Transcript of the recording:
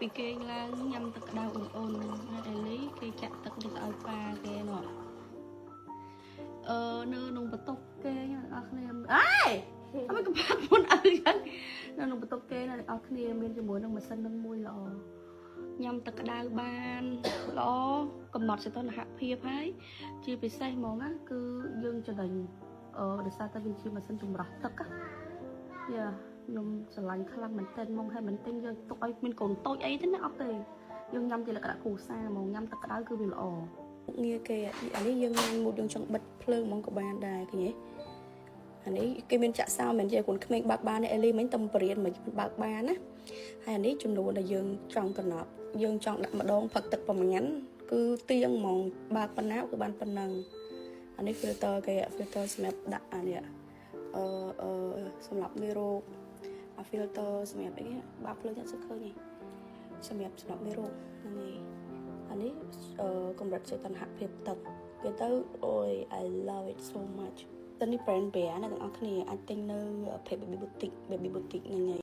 ពីគេឡើងញ៉ាំទឹកក្តៅអូនអេលីគេចាក់ទឹកនេះឲ្យប៉ាគេណោះនៅក្នុងបន្ទប់គេអ្នកនរគ្នាអើយអត់កំផាត់មុនអើចឹងនៅក្នុងបន្ទប់គេអ្នកនរគ្នាមានជាមួយនឹងម៉ាស៊ីននឹងមួយល្អញ៉ាំទឹកក្តៅបានល្អកំណត់សីតុណ្ហភាពហើយជាពិសេសហ្មងណាគឺយើងចំណេញដោយសារតែវាជាម៉ាស៊ីនចម្រោះទឹកយ៉ាខ្ញុំស្រឡាញ់ខ្លាំងមែនតើមកឲ្យមែនតើយើងទុកឲ្យមានកូនតូចអីទេណាអត់ទេយើងញ៉ាំជាលក្ខណៈគ្រួសារហ្មងញ៉ាំទឹកក្តៅគឺវាល្អងារគេអានេះយើងញ៉ាំមួយយើងចង់បិទភ្លើងហ្មងក៏បានដែរឃើញទេអានេះគេមានចាក់សោមែនជាកូនក្មេងបើកបានអេលីមិញតែបរៀនមិនបើកបានណាហើយអានេះចំនួនដែលយើងចង់កំណត់យើងចង់ដាក់ម្ដងផឹកទឹកប្រមាណគឺទៀងហ្មងបើកប៉ុណ្ណាគឺបានប៉ុណ្ណឹងអានេះ filter គេ filter សម្រាប់ដាក់អានេះសម្រាប់មេរោគអា filter សម្រាប់អីបើកភ្លើងចាក់សឹកឃើញទេសម្រាប់មេរោគហ្នឹងឯងអានេះកម្រិតសីតុណ្ហភាពទឹកគេទៅអូយ I love it so much តើនេះ brand ណាទាំងអស់គ្នាអាចទិញនៅ Baby Boutique ហ្នឹងឯង